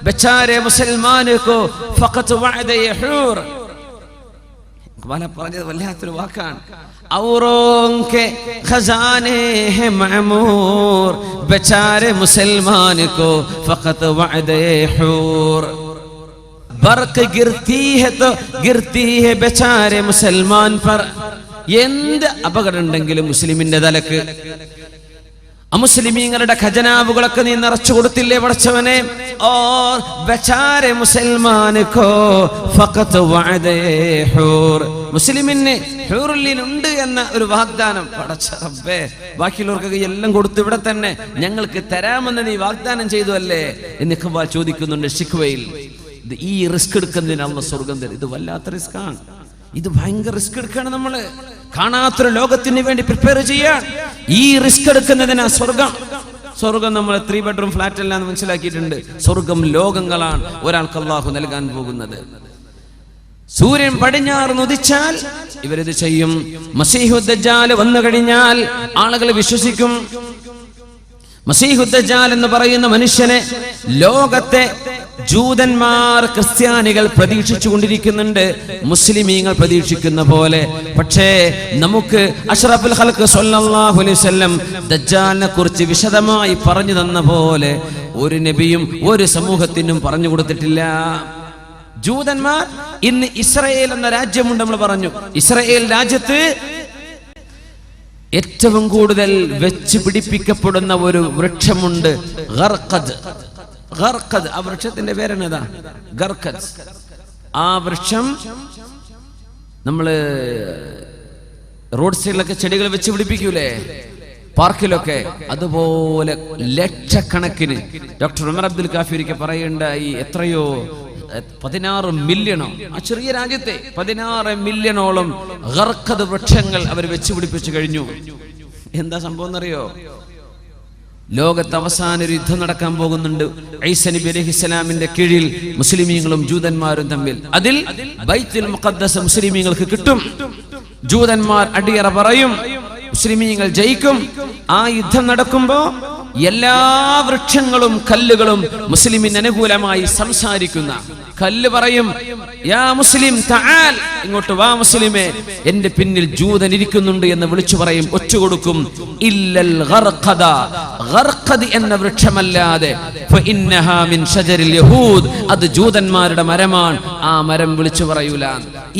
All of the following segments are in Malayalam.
बेचारे मुसलमान को फकत वअदे हूर പറഞ്ഞത് വല്ലാത്തൊരു വാക്കാണ്. ഔറോं के खजाने हैं मामूर बेचारे मुसलमान को फकत वअदे हूर बरक गिरती है तो गिरती है बेचारे मुसलमान पर. എന്ത് അപകടം ഉണ്ടെങ്കിലും മുസ്ലിമിന്റെ തലക്ക് അമുസ്ലിമീങ്ങളുടെ ഖജനാവുകളൊക്കെ നീ നിറച്ചു കൊടുത്തില്ലേ പടച്ചവനെ. ഓർ ബച്ചാരെ മുസൽമാൻ കോ ഫഖത് വഅദേ ഹൂർ മുസ്ലിമിന് ഹൂറുൽ ഉണ്ട് എന്ന ഒരു വാഗ്ദാനം പടച്ച റബ്ബേ ബാക്കിയുള്ളവർക്കൊക്കെ എല്ലാം കൊടുത്തു ഇവിടെ തന്നെ ഞങ്ങൾക്ക് തരാമെന്ന് നീ വാഗ്ദാനം ചെയ്തു അല്ലേ എന്ന് ഇഖ്ബാൽ ചോദിക്കുന്നുണ്ട് ശിക്വയിൽ. ഈ റിസ്ക് എടുക്കുന്നതിന് അല്ലാഹു സ്വർഗ്ഗം തരും. ഇത് വല്ലാത്ത റിസ്ക്കാണ്. ഇത് ഭയങ്കര റിസ്ക് എടുക്കാണ്. നമ്മള് കാണാത്തൊരു ലോകത്തിന് വേണ്ടി പ്രിപ്പയർ ചെയ്യാൻ ഈ റിസ്ക് എടുക്കുന്നതിനാ സ്വർഗം നമ്മൾ 3 ബെഡ്റൂം ഫ്ലാറ്റ് അല്ല എന്ന് മനസ്സിലാക്കിയിട്ടുണ്ട്. സ്വർഗം ലോകങ്ങളാണ് ഒരാൾക്ക് അല്ലാഹു നൽകാൻ പോകുന്നത്. സൂര്യൻ പടിഞ്ഞാറ് ഉദിച്ചാൽ ഇവരിത് ചെയ്യും. മസീഹു ദജ്ജാൽ വന്നു കഴിഞ്ഞാൽ ആളുകൾ വിശ്വസിക്കും. മസീഹു ദജ്ജാൽ എന്ന് പറയുന്ന മനുഷ്യനെ ലോകത്തെ ജൂതന്മാർ ക്രിസ്ത്യാനികൾ പ്രതീക്ഷിച്ചു കൊണ്ടിരിക്കുന്നുണ്ട്, മുസ്ലിമീങ്ങൾ പ്രതീക്ഷിക്കുന്ന പോലെ. പക്ഷേ നമുക്ക് അഷ്റഫുൽ ഖൽഖ് സ്വല്ലല്ലാഹു അലൈഹി വസല്ലം ദജ്ജാലിനെ കുറിച്ച് വിശദമായി പറഞ്ഞു തന്ന പോലെ ഒരു നബിയും ഒരു സമൂഹത്തിനും പറഞ്ഞു കൊടുത്തിട്ടില്ല. ജൂതന്മാർ ഇന്ന് ഇസ്രായേൽ എന്ന രാജ്യമുണ്ട്. നമ്മൾ പറഞ്ഞു ഇസ്രായേൽ രാജ്യത്ത് ഏറ്റവും കൂടുതൽ വെച്ച് പിടിപ്പിക്കപ്പെടുന്ന ഒരു വൃക്ഷമുണ്ട്, ഗർഖദ്. ആ വൃക്ഷത്തിന്റെ പേരെന്നതാ? ഗർഖദ്. ആ വൃക്ഷം നമ്മള് റോഡ് സൈഡിലൊക്കെ ചെടികൾ വെച്ച് പിടിപ്പിക്കൂലേ, പാർക്കിലൊക്കെ, അതുപോലെ ലക്ഷക്കണക്കിന്. ഡോക്ടർ ഉമർ അബ്ദുൽ കാഫി ഒരിക്കൽ പറയുണ്ടായി, എത്രയോ 16 മില്യണോ ആ ചെറിയ രാജ്യത്തെ 16 മില്യണോളം ഗർഖദ് വൃക്ഷങ്ങൾ അവർ വെച്ച് പിടിപ്പിച്ചു കഴിഞ്ഞു. എന്താ സംഭവം എന്നറിയോ? ലോകത്ത് അവസാന ഒരു യുദ്ധം നടക്കാൻ പോകുന്നുണ്ട് ഈസാ നബി അലൈഹിസ്സലാമിന്റെ കീഴിൽ മുസ്ലിമീങ്ങളും ജൂതന്മാരും തമ്മിൽ. അതിൽ ബൈത്തുൽ മുഖദ്ദസ് മുസ്ലിമീങ്ങൾക്ക് കിട്ടും. ജൂതന്മാർ അടിയറ പറയും, മുസ്ലിമീങ്ങൾ ജയിക്കും. ആ യുദ്ധം നടക്കുമ്പോ എല്ലാ വൃക്ഷങ്ങളും കല്ലുകളും മുസ്ലിമിന് അനുകൂലമായി സംസാരിക്കുന്ന കല്ല് പറയും, യാ മുസ്ലിം തആൽ, ഇങ്ങോട്ട് വാ മുസ്ലിമേ, എന്റെ പിന്നിൽ ജൂതൻ ഇരിക്കുന്നുണ്ട് എന്ന് വിളിച്ചു പറയും, ഒച്ച കൊടുക്കും. ഇല്ലൽ ഗർഖദ, ഗർഖദ് എന്ന വൃക്ഷമല്ലാതെ, ഫഇന്നഹാ മിൻ ഷജരിൽ യഹൂദ്, അത് ജൂതന്മാരുടെ മരമാണ്, ആ മരം വിളിച്ചു പറയൂല.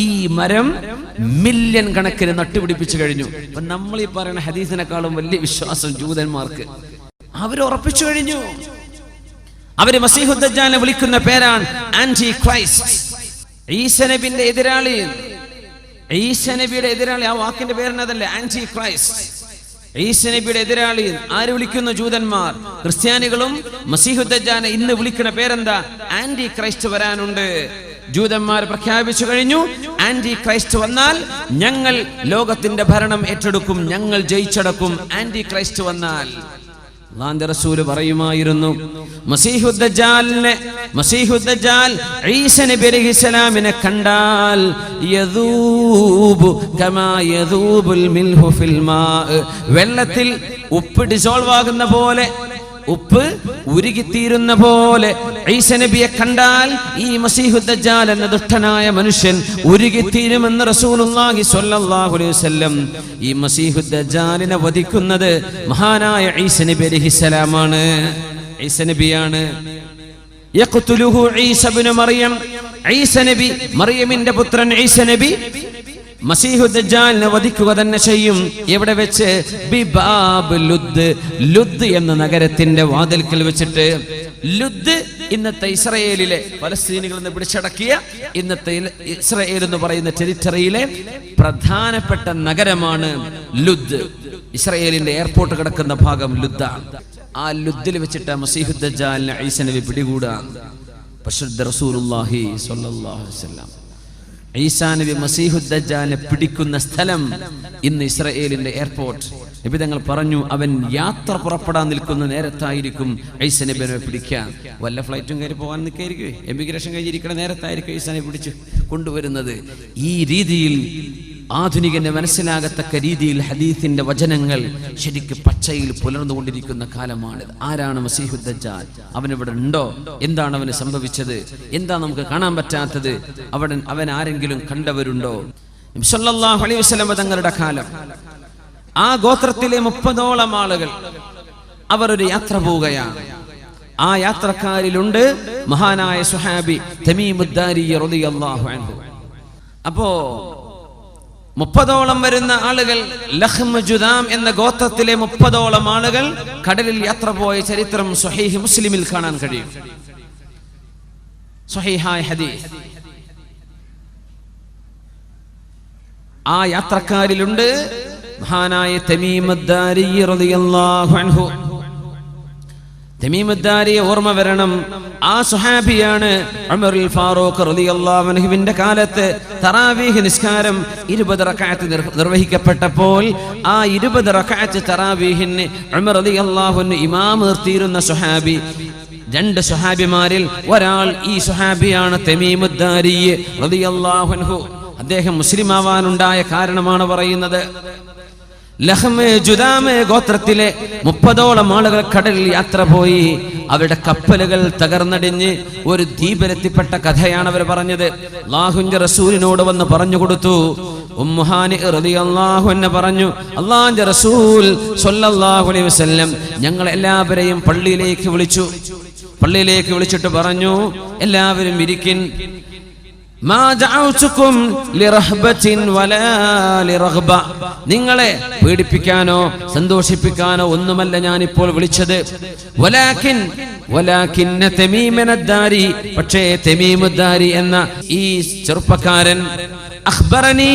ഈ മരം മില്യൺ കണക്കിന് നട്ടുപിടിപ്പിച്ചു കഴിഞ്ഞു. അപ്പൊ നമ്മൾ ഈ പറയുന്ന ഹദീസിനെക്കാളും വലിയ വിശ്വാസം ജൂതന്മാർക്ക്. അവർ ഉറപ്പിച്ചു കഴിഞ്ഞു. അവര് മസീഹു ദജ്ജാലിനെ വിളിക്കുന്ന പേരാണ് ആന്റി ക്രൈസ്റ്റ്, ഈസാ നബിയുടെ എതിരാളി. ഈസാ നബിയുടെ എതിരാളി, ആ വാക്കിന്റെ പേരെന്നതല്ലേ, ആന്റി ക്രൈസ്റ്റ്. ഈസാ നബിയുടെ എതിരാളി ആര് വിളിക്കുന്നു? ജൂതന്മാർ. ക്രിസ്ത്യാനികളും മസീഹു ദജ്ജാലിനെ ഇന്ന് വിളിക്കുന്ന പേരെന്താ? ആന്റി ക്രൈസ്റ്റ് വരാനുണ്ട്. ജൂതന്മാർ പ്രഖ്യാപിച്ചു കഴിഞ്ഞു, ആന്റി ക്രൈസ്റ്റ് വന്നാൽ ഞങ്ങൾ ലോകത്തിന്റെ ഭരണം ഏറ്റെടുക്കും, ഞങ്ങൾ ജയിച്ചടക്കും. ആന്റി ക്രൈസ്റ്റ് വന്നാൽ അല്ലാഹുവിന്റെ റസൂൽ പറയുമായിരുന്നു, മസീഹു ദജ്ജാൽ ഈസാ നബി അലൈഹിസ്സലാമിനെ കണ്ടാൽ യദൂബു കമാ യദൂബുൽ മിൽഹു ഫിൽ മാ, വെള്ളത്തിൽ ഉപ്പ് ഡിസോൾവ് ആകുന്ന പോലെ, ഉപ്പ് ഉരുകിത്തീരുന്ന പോലെ ഈസാ നബിയെ കണ്ടാൽ ഈ മസീഹു ദജ്ജാൽ എന്ന ദുഷ്ടനായ മനുഷ്യൻ ഉരുകിത്തീരുമെന്ന് റസൂലുള്ളാഹി സ്വല്ലല്ലാഹു അലൈഹി വസല്ലം. ഈ മസീഹു ദജ്ജാലിനെ വധിക്കുന്നത് മഹാനായ ഈസാ നബി അലൈഹിസ്സലാമാണ്. ഈസാ നബിയാണ്. യഖ്തുലുഹു ഈസാ ഇബ്നു മറിയം, ഈസാ നബി, മറിയമിന്റെ പുത്രൻ ഈസാ നബി മസീഹു ദജ്ജാലിനെ വധിക്കുക തന്നെ ചെയ്യും. എവിടെ വെച്ച്? ബിബാബ് ലുദ്, ലുദ് എന്ന നഗരത്തിന്റെ വാതിൽക്കൽ വെച്ചിട്ട്. ലുദ് ഇന്നത്തെ ഇസ്രായേലിലെ, ഫലസ്തീനികൾ എന്ന് പിടിച്ചടക്കിയ ഇന്നത്തെ ഇസ്രായേൽ എന്ന് പറയുന്ന ടെറിറ്ററിയിലെ പ്രധാനപ്പെട്ട നഗരമാണ് ലുദ്. ഇസ്രായേലിന്റെ എയർപോർട്ട് കിടക്കുന്ന ഭാഗം ലുദ്ദാണ്. ആ ലുദ്ദിൽ വെച്ചിട്ട് മസീഹു ദജ്ജാലിനെ ഈസാ നബി പിടികൂടാൻ. പരിശുദ്ധ റസൂലുള്ളാഹി സ്വല്ലല്ലാഹു അലൈഹി വസല്ലം ഈസാ നബി മസീഹു ദജ്ജാലിനെ പിടിക്കുന്ന സ്ഥലം ഇന്ന് ഇസ്രായേലിന്റെ എയർപോർട്ട്. നബി തങ്ങൾ പറഞ്ഞു, അവൻ യാത്ര പുറപ്പെടാൻ നിൽക്കുന്ന നേരത്തായിരിക്കും ഈസാ നബിയെ പിടിക്കാൻ. വല്ല ഫ്ലൈറ്റും കയറി പോകാൻ നിൽക്കായിരിക്കും, എമിഗ്രേഷൻ കഴിഞ്ഞിരിക്കുന്ന നേരത്തായിരിക്കും ഈസാ നബി പിടിച്ച് കൊണ്ടുവരുന്നത്. ഈ രീതിയിൽ ആധുനികന് മനസ്സിലാകത്തക്ക രീതിയിൽ ഹദീസിന്റെ വചനങ്ങൾ ശരിക്ക് പച്ചയിൽ പുലർന്നുകൊണ്ടിരിക്കുന്ന കാലമാണിത്. ആരാണ് മസീഹുദ് ദജ്ജാൽ? അവനിവിടെ ഉണ്ടോ? എന്താണ് അവന് സംഭവിച്ചത്? എന്താ നമുക്ക് കാണാൻ പറ്റാത്തത്? അവൻ ആരെങ്കിലും കണ്ടവരുണ്ടോ? നബി സല്ലല്ലാഹു അലൈഹി വസല്ലം തങ്ങളുടെ കാലം ആ ഗോത്രത്തിലെ 30ഓളം ആളുകൾ അവർ ഒരു യാത്ര പോവുകയാണ്. ആ യാത്രക്കാരിലുണ്ട് മഹാനായ സുഹാബി തമീമുദ്ദാരി റളിയല്ലാഹു അൻഹു. അപ്പോ 30ഓളം വരുന്ന ആളുകൾ, ലഖ്മ ജുദാം എന്ന ഗോത്രത്തിലെ 30ഓളം ആളുകൾ കടലിൽ യാത്ര പോയ ചരിത്രം സ്വഹീഹ് മുസ്ലിമിൽ കാണാൻ കഴിയും. സ്വഹീഹായ ഹദീസ്. ആ യാത്രക്കാരിലുണ്ട് മഹാനായ തമീമുദ്ദാരി റളിയല്ലാഹു അൻഹു. തമീമുദ്ദാരിയെ ഓർമ്മ വരണം. ആ സ്വഹാബിയാണ് ഉമറുൽ ഫാറൂഖ് റളിയല്ലാഹു അൻഹുവിന്റെ കാലത്ത് തറാവീഹ് നിസ്കാരം 20 റക്അത്ത് നിർവഹിക്കപ്പെട്ടപ്പോൾ ആ 20 റക്അത്ത് തറാവീഹിന് ഉമർ റളിയല്ലാഹു അൻഹു ഇമാം നിർത്തിയിരുന്ന സ്വഹാബി. 2 സ്വഹാബിമാരിൽ ഒരാൾ ഈ സ്വഹാബിയാണ് തമീമുദ്ദാരി റളിയല്ലാഹു അൻഹു. അദ്ദേഹം മുസ്ലിം ആവാനുണ്ടായ കാരണമാണ് പറയുന്നത്. ലഖ്മ ജുദാം ഗോത്രത്തിലെ 30ഓളം ആളുകൾ കടലിൽ യാത്ര പോയി. അവരുടെ കപ്പലുകൾ തകർന്നടിഞ്ഞ് ഒരു ദ്വീപിലെത്തിപ്പെട്ട കഥയാണ് അവർ പറഞ്ഞത്. അല്ലാഹുവിന്റെ റസൂലിനോട് വന്ന് പറഞ്ഞു കൊടുത്തു. ഉമ്മു ഹാനി റളിയല്ലാഹു അൻഹ പറഞ്ഞു, അല്ലാഹുവിന്റെ റസൂൽ സ്വല്ലല്ലാഹു അലൈഹി വസല്ലം ഞങ്ങൾ എല്ലാവരെയും പള്ളിയിലേക്ക് വിളിച്ചിട്ട് പറഞ്ഞു, എല്ലാവരും ഇരിക്കിൻ. നിങ്ങളെ പേടിപ്പിക്കാനോ സന്തോഷിപ്പിക്കാനോ ഒന്നുമല്ല ഞാനിപ്പോൾ വിളിച്ചത്. പക്ഷേ തമീമുദ്ദാരി എന്ന ഈ ചെറുപ്പക്കാരൻ അഖ്ബറനി,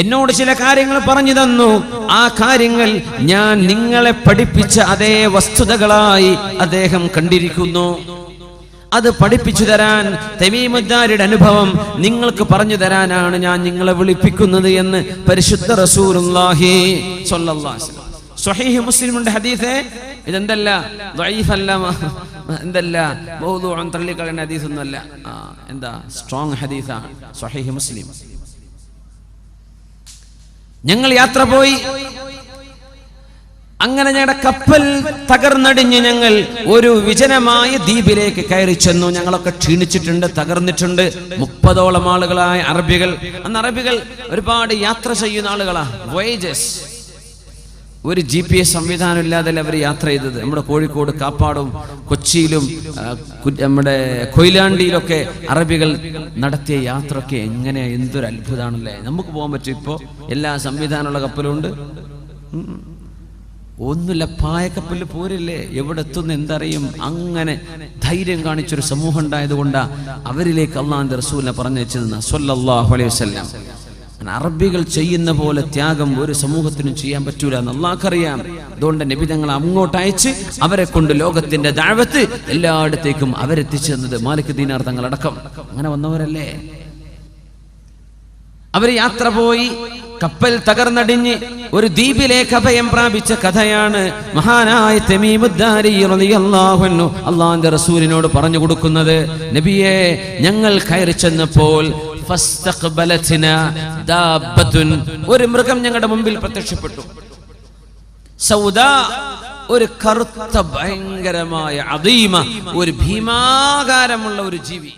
എന്നോട് ചില കാര്യങ്ങൾ പറഞ്ഞു തന്നു. ആ കാര്യങ്ങൾ ഞാൻ നിങ്ങളെ പഠിപ്പിച്ച അതേ വസ്തുതകളായി അദ്ദേഹം കണ്ടിരിക്കുന്നു. അത് പഠിപ്പിച്ചു തരാൻ, തമീമുദ്ദാരിയുടെ അനുഭവം നിങ്ങൾക്ക് പറഞ്ഞു തരാനാണ് ഞാൻ നിങ്ങളെ വിളിപ്പിക്കുന്നത് എന്ന് പരിശുദ്ധ റസൂലുള്ളാഹി സ്വല്ലല്ലാഹു അലൈഹി വസല്ലം. സ്വഹീഹ് മുസ്ലിമിന്റെ ഹദീസ്. ഇതെന്തല്ല ദഈഫല്ല, എന്തല്ല മൗദൂഉൻ തള്ളിക്കളയുന്ന ഹദീസൊന്നുമല്ല. എന്താ സ്ട്രോങ് ഹദീസാണ് സ്വഹീഹ് മുസ്ലിം. ഞങ്ങൾ യാത്ര പോയി. അങ്ങനെ ഞങ്ങളുടെ കപ്പൽ തകർന്നടിഞ്ഞ് ഞങ്ങൾ ഒരു വിജനമായ ദ്വീപിലേക്ക് കയറി ചെന്നു. ഞങ്ങളൊക്കെ ക്ഷീണിച്ചിട്ടുണ്ട്, തകർന്നിട്ടുണ്ട്. 30ഓളം ആളുകളായ അറബികൾ. അന്ന് അറബികൾ ഒരുപാട് യാത്ര ചെയ്യുന്ന ആളുകളാണ്. വോയേജസ്. ഒരു GPS സംവിധാനം ഇല്ലാതെ അവർ യാത്ര ചെയ്തത്. നമ്മുടെ കോഴിക്കോട് കാപ്പാടും കൊച്ചിയിലും നമ്മുടെ കൊയിലാണ്ടിയിലൊക്കെ അറബികൾ നടത്തിയ യാത്രയൊക്കെ എങ്ങനെ, എന്തൊരു അത്ഭുതമാണല്ലേ. നമുക്ക് പോകാൻ പറ്റും. ഇപ്പോൾ എല്ലാ സംവിധാനമുള്ള കപ്പലും ഉണ്ട്. ഒന്നുമില്ല, പായക്കപ്പലിൽ പോരില്ലേ, എവിടെ എത്തുന്ന എന്തറിയും. അങ്ങനെ ധൈര്യം കാണിച്ചൊരു സമൂഹം ഉണ്ടായതുകൊണ്ടാ അവരിലേക്ക് അള്ളാഹുവിന്റെ റസൂലിനെ പറഞ്ഞയച്ചതെന്ന് സ്വല്ലല്ലാഹു അലൈഹി വസല്ലം. അറബികൾ ചെയ്യുന്ന പോലെ ത്യാഗം ഒരു സമൂഹത്തിനും ചെയ്യാൻ പറ്റൂല എന്ന് അള്ളാഹ്ക്കറിയാം. അതുകൊണ്ട് നബി തങ്ങൾ അങ്ങോട്ട് അയച്ച് അവരെ കൊണ്ട് ലോകത്തിന്റെ ദഅവത്ത് എല്ലായിടത്തേക്കും അവരെത്തിച്ചു തന്നത് മാലിക് ദീനാർ തങ്ങളടക്കം. അങ്ങനെ വന്നവരല്ലേ. അവർ യാത്ര പോയി, കപ്പൽ തകർന്നടിഞ്ഞ് ഒരു ദ്വീപിലേക്ക് അഭയം പ്രാപിച്ച കഥയാണ് മഹാനായ തമീമുദ്ദാരി റളിയല്ലാഹു അൻഹു അല്ലാഹുവിന്റെ റസൂലിനോട് പറഞ്ഞു കൊടുക്കുന്നത്. നബിയെ, ഞങ്ങൾ കയറി ചെന്നപ്പോൾ ഫസ്തഖ്ബലത്നാ ദാബത്തുൻ, ഒരു മൃഗം ഞങ്ങളുടെ മുമ്പിൽ പ്രത്യക്ഷപ്പെട്ടു. സൗദാ, ഒരു കറുത്ത ഭയങ്കരമായ അദീമ, ഒരു ഭീമാകാരമുള്ള ഒരു ജീവി.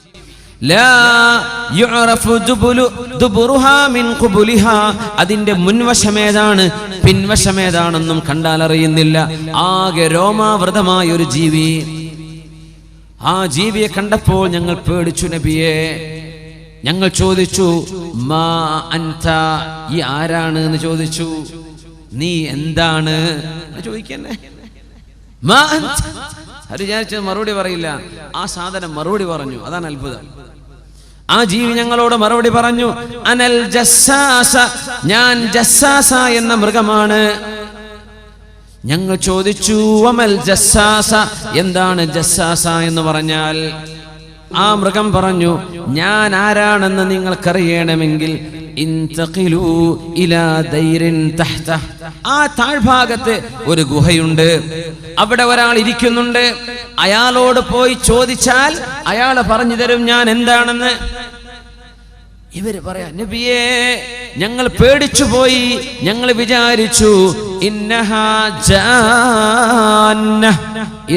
അതിന്റെ മുൻവശമേതാണ് പിൻവശമേതാണെന്നും കണ്ടാൽ അറിയുന്നില്ല. ആകെ രോമാവൃതമായ ഒരു ജീവി. ആ ജീവിയെ കണ്ടപ്പോൾ ഞങ്ങൾ പേടിച്ചു നബിയെ. ഞങ്ങൾ ചോദിച്ചു, മാ അൻത, ഈ ആരാണ് എന്ന് ചോദിച്ചു. നീ എന്താണ് ചോദിക്കന്നെ. മാ അൻത, അത് വിചാരിച്ചത് മറുപടി പറയില്ല. ആ സാധനം മറുപടി പറഞ്ഞു. അതാണ് അത്ഭുതം. ആ ജീവി ഞങ്ങളോട് മറുപടി പറഞ്ഞു, അനൽ ജസ്സാസ, ഞാൻ ജസ്സാസ എന്ന മൃഗമാണ്. ഞങ്ങൾ ചോദിച്ചു, വമൽ ജസ്സാസ, എന്താണ് ജസ്സാസ എന്ന് പറഞ്ഞാൽ? ആ മൃഗം പറഞ്ഞു, ഞാൻ ആരാണെന്ന് നിങ്ങൾക്കറിയണമെങ്കിൽ ഇൻതഖിലൂ ഇലാ ദൈരിൻ തഹ്ത, ആ താഴ്ഭാഗത്ത് ഒരു ഗുഹയുണ്ട്, അവിടെ ഒരാൾ ഇരിക്കുന്നുണ്ട്. അയാളോട് പോയി ചോദിച്ചാൽ അയാൾ പറഞ്ഞു തരും ഞാൻ എന്താണെന്ന്. ഇവര് പറയാ, നബിയേ ഞങ്ങൾ പേടിച്ചു പോയി, ഞങ്ങൾ വിചാരിച്ചു ഇന്നഹാ ജാന്ന,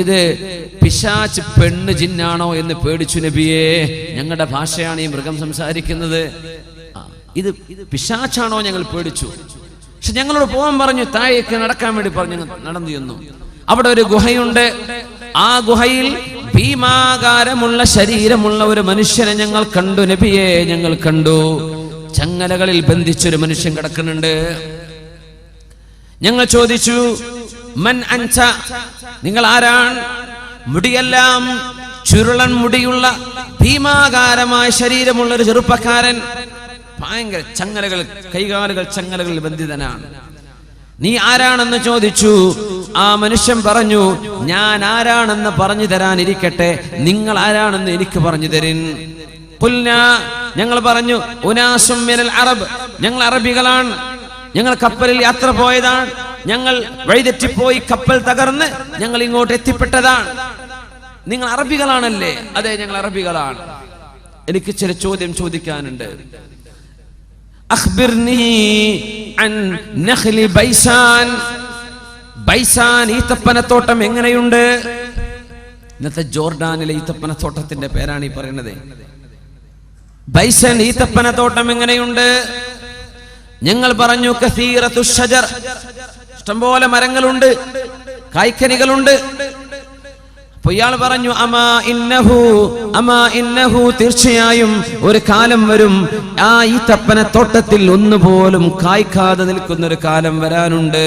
ഇത് പിശാച് പെണ്ണ് ജിന്നാണോ എന്ന് പേടിച്ചു നബിയേ. ഞങ്ങളുടെ ഭാഷയാണ് ഈ മൃഗം സംസാരിക്കുന്നത്, ഇത് പിശാച്ചാണോ ഞങ്ങൾ പേടിച്ചു. പക്ഷെ ഞങ്ങളോട് പോകാൻ പറഞ്ഞു, താഴേക്ക് നടക്കാൻ വേണ്ടി പറഞ്ഞു. നടന്നു ചെന്നു. അവിടെ ഒരു ഗുഹയുണ്ട്. ആ ഗുഹയിൽ ഭീമാകാരമുള്ള ശരീരമുള്ള ഒരു മനുഷ്യനെ ഞങ്ങൾ കണ്ടു നബിയെ, ഞങ്ങൾ കണ്ടു. ചങ്ങലകളിൽ ബന്ധിച്ചൊരു മനുഷ്യൻ കിടക്കുന്നുണ്ട്. ഞങ്ങൾ ചോദിച്ചു, മൻ അൻത, നിങ്ങൾ ആരാണ്? മുടിയെല്ലാം ചുരുളൻ മുടിയുള്ള ഭീമാകാരമായ ശരീരമുള്ള ഒരു ചെറുപ്പക്കാരൻ, ഭയങ്കര ചങ്ങലകൾ, കൈകാലുകൾ ചങ്ങലകളിൽ ബന്ധിതനാണ്. നീ ആരാണെന്ന് ചോദിച്ചു. ആ മനുഷ്യൻ പറഞ്ഞു, ഞാൻ ആരാണെന്ന് പറഞ്ഞു തരാനിരിക്കട്ടെ, നിങ്ങൾ ആരാണെന്ന് എനിക്ക് പറഞ്ഞു തരിൻ. ഖുൽനാ, ഞങ്ങൾ പറഞ്ഞു, ഉനാസും മിനൽ അറബ്, ഞങ്ങൾ അറബികളാണ്, ഞങ്ങൾ കപ്പലിൽ യാത്ര പോയതാണ്, ഞങ്ങൾ വഴിതെറ്റിപ്പോയി കപ്പൽ തകർന്ന് ഞങ്ങൾ ഇങ്ങോട്ട് എത്തിപ്പെട്ടതാണ്. നിങ്ങൾ അറബികളാണല്ലേ? അതെ, ഞങ്ങൾ അറബികളാണ്. എനിക്ക് ചില ചോദ്യം ചോദിക്കാനുണ്ട്. അഖ്ബിർനി അൻ നഖ്ലി ബൈസാൻ, ബൈസാൻ ഈത്തപ്പനത്തോട്ടം എങ്ങനെയുണ്ട്? ഇന്നത്തെ ജോർഡാനിലെ ഈത്തപ്പനത്തോട്ടത്തിന്റെ പേരാണ് ഈ പറയുന്നത്. ബൈസൻ ഈത്തപ്പനത്തോട്ടം എങ്ങനെയുണ്ട്? ഞങ്ങൾ പറഞ്ഞു, കസീറത്തു ഷജർ, ഇഷ്ടംപോലെ മരങ്ങളുണ്ട്, കായ്ക്കനികളുണ്ട്. അപ്പൊ ഇയാൾ പറഞ്ഞു, അമാ ഇന്നഹു, തീർച്ചയായും ഒരു കാലം വരും, ആ ഈത്തപ്പനത്തോട്ടത്തിൽ ഒന്നുപോലും കായ്ക്കാതെ നിൽക്കുന്ന ഒരു കാലം വരാനുണ്ട്.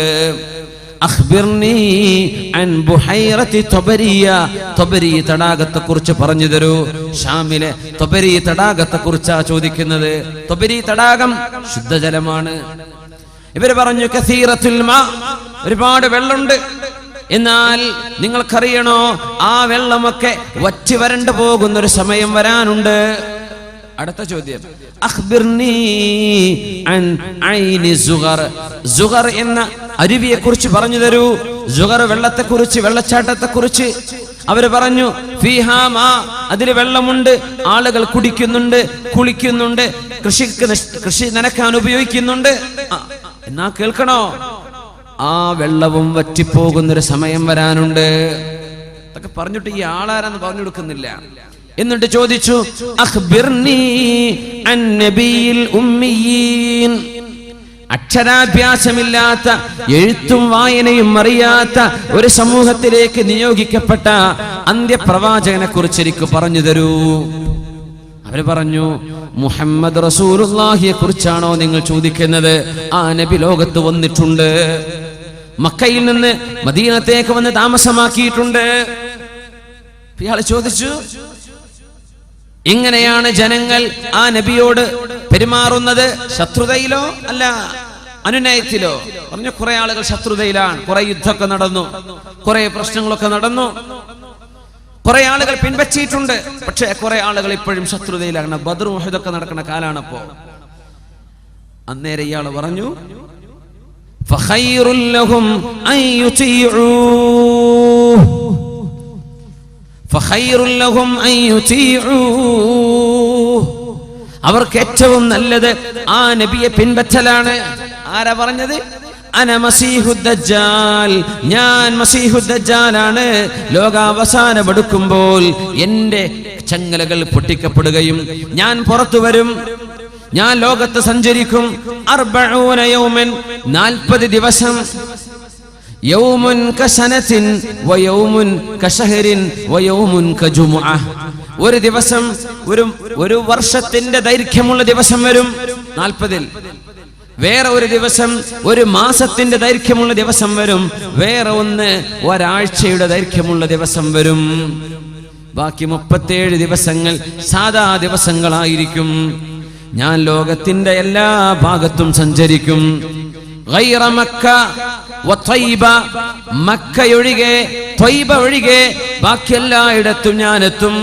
അഖ്ബിർനി അൻ ബുഹൈറത്തി ത്വബരിയ, ത്വബരി തടാകത്തെ കുറിച്ച് പറഞ്ഞു തരൂ. ഷാമിലെ ത്വബരി തടാകത്തെ കുറിച്ചാ ചോദിക്കുന്നത്. ത്വബരി തടാകം ശുദ്ധജലമാണ്. ഇവര് പറഞ്ഞു, കസീറത്തുൽ മാ, ഒരുപാട് വെള്ളമുണ്ട്. എന്നാൽ നിങ്ങൾക്കറിയണോ, ആ വെള്ളമൊക്കെ വറ്റി വരണ്ടു പോകുന്നൊരു സമയം വരാനുണ്ട്. അടുത്ത ചോദ്യം, അഖ്ബിർനി അൻ ഐനി സുഗർ, സുഗർ എന്ന അരുവിയെ കുറിച്ച് പറഞ്ഞു തരൂ. സുഗർ വെള്ളത്തെക്കുറിച്ച്, വെള്ളച്ചാട്ടത്തെക്കുറിച്ച്. അവര് പറഞ്ഞു, ഫീഹാ മാ, അതിൽ വെള്ളമുണ്ട്, ആളുകൾ കുടിക്കുന്നുണ്ട്, കുളിക്കുന്നുണ്ട്, കൃഷി നനക്കാൻ ഉപയോഗിക്കുന്നുണ്ട്. എന്നാ കേൾക്കണോ, ആ വെള്ളവും വറ്റിപ്പോകുന്നൊരു സമയം വരാനുണ്ട്. അതൊക്കെ പറഞ്ഞിട്ട് ഈ ആളാരാന്ന് പറഞ്ഞു കൊടുക്കുന്നില്ല. എന്നിട്ട് ചോദിച്ചു, അഖ്ബിർനി അൻ നബിയിൽ ഉമ്മിയീൻ, അക്ഷരാഭ്യാസമില്ലാത്ത, എഴുത്തും വായനയും അറിയാത്ത ഒരു സമൂഹത്തിലേക്ക് നിയോഗിക്കപ്പെട്ട അന്ത്യപ്രവാചകനെ കുറിച്ച് എനിക്ക് പറഞ്ഞു തരൂ. അവര് പറഞ്ഞു, മുഹമ്മദ് റസൂലുള്ളാഹിയെ കുറിച്ചാണോ നിങ്ങൾ ചോദിക്കുന്നത്? ആ നബി ലോകത്ത് വന്നിട്ടുണ്ട്, മക്കയിൽ നിന്ന് മദീനത്തേക്ക് വന്ന് താമസമാക്കിയിട്ടുണ്ട്. ഇയാൾ ചോദിച്ചു, എങ്ങനെയാണ് ജനങ്ങൾ ആ നബിയോട് പെരുമാറുന്നത്? ശത്രുതയിലോ അല്ല അനുനയത്തിലോ? പറഞ്ഞു, കുറെ ആളുകൾ ശത്രുതയിലാണ്, കുറെ യുദ്ധമൊക്കെ നടന്നു, കുറെ പ്രശ്നങ്ങളൊക്കെ നടന്നു, കുറെ ആളുകൾ പിൻവച്ചിട്ടുണ്ട്. പക്ഷെ കുറെ ആളുകൾ ഇപ്പോഴും ശത്രുതയിലാണ്. ബദർ ഉഹദൊക്കെ നടക്കുന്ന കാലാണപ്പോ. അന്നേരം ഇയാൾ പറഞ്ഞു, ഫഖൈറുൽ ലഹും അൻ യുതീഊ, ഫഖൈറുൽ ലഹും അൻ യുതീഊ, അവർക്ക് ഏറ്റവും നല്ലത് ആ നബിയെ പിൻപറ്റലാണ്. ആരാ പറഞ്ഞത്? അന മസീഹുദ് ദജ്ജാൽ, ഞാൻ മസീഹുദ് ദജ്ജാലാണ്. ലോകാവസാനമെടുക്കുമ്പോൾ എന്റെ ചങ്ങലകൾ പൊട്ടിക്കപ്പെടുകയും ഞാൻ പുറത്തു വരും, ഞാൻ ലോകത്ത് സഞ്ചരിക്കും. 40 യൗമൻ, 40 ദിവസം. യൗമുൻ കസനത്തിൻ വയൗമുൻ കശഹരിൻ വയൗമുൻ കജുമുഅ, ഒരു ദിവസം ഒരു വർഷത്തിന്റെ ദൈർഘ്യമുള്ള ദിവസം വരും 40-ൽ. വേറെ ഒരു ദിവസം ഒരു മാസത്തിന്റെ ദൈർഘ്യമുള്ള ദിവസം വരും. വേറെ ഒന്ന് ഒരാഴ്ചയുടെ ദൈർഘ്യമുള്ള ദിവസം വരും. ബാക്കി 37 ദിവസങ്ങൾ സാധാ ദിവസങ്ങളായിരിക്കും. ഞാൻ ലോകത്തിന്റെ എല്ലാ ഭാഗത്തും സഞ്ചരിക്കും. ഗൈറ മക്ക വ ത്വയ്ബ, മക്കയൊഴികെ ത്വയ്ബ ഒഴികെ ബാക്കി എല്ലായിടത്തും ഞാൻ എത്തും.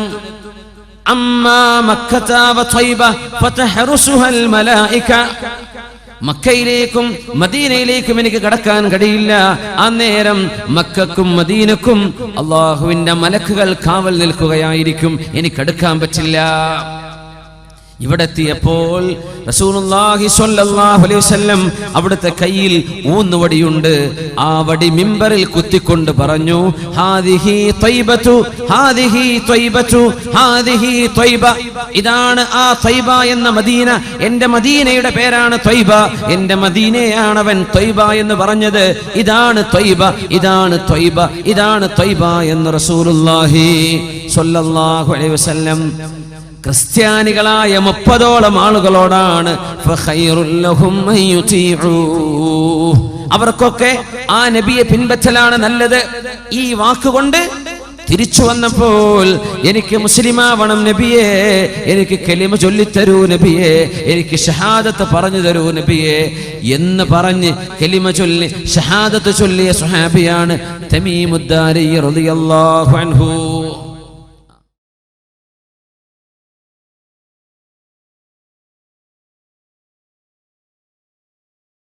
അമ്മാ മക്കത വ ത്വയ്ബ ഫതഹറുസുഹൽ മലായിക, മക്കയിലേക്കും മദീനയിലേക്കും എനിക്ക് കടക്കാൻ കഴിയില്ല. അന്നേരം മക്കക്കും മദീനക്കും അള്ളാഹുവിന്റെ മലക്കുകൾ കാവൽ നിൽക്കുകയായിരിക്കും, എനിക്ക് അടുക്കാൻ പറ്റില്ല. ഇവിടെ എത്തിയപ്പോൾ റസൂലുള്ളാഹി സ്വല്ലല്ലാഹു അലൈഹി വസല്ലം അവിടുത്തെ കയ്യിൽ ഊന്നുവടിയുണ്ട്. ആ വടി മിമ്പറിൽ കുത്തിക്കൊണ്ട് പറഞ്ഞു, ഹാദിഹി ത്വയ്ബതു ഹാദിഹി ത്വയ്ബതു ഹാദിഹി ത്വയ്ബ. ഇതാണ് ആ ത്വയ്ബ എന്ന മദീന. എന്റെ മദീനയുടെ പേരാണ് ത്വയ്ബ. എന്റെ മദീനയാണ് അവൻ ത്വയ്ബ എന്ന് പറഞ്ഞത്. ഇതാണ് ത്വയ്ബ, ഇതാണ് ത്വയ്ബ, ഇതാണ് ത്വയ്ബ എന്ന് റസൂലുള്ളാഹി സ്വല്ലല്ലാഹു അലൈഹി വസല്ലം ക്രിസ്ത്യാനികളായ 30ഓളം ആളുകളോടാണ് അവർക്കൊക്കെ ആ നബിയെ പിൻപറ്റലാണ് നല്ലത്. ഈ വാക്കുകൊണ്ട് തിരിച്ചു വന്നപ്പോൾ എനിക്ക് മുസ്ലിമാവണം നബിയെ, എനിക്ക് കലിമ ചൊല്ലിത്തരൂ നബിയെ, എനിക്ക് ഷഹാദത്ത് പറഞ്ഞു തരൂ നബിയെ എന്ന് പറഞ്ഞ് കലിമ ചൊല്ലി ഷഹാദത്ത് ചൊല്ലിയ സ്വഹാബിയാണ് തമീമുദ്ദാരി റളിയല്ലാഹു അൻഹു.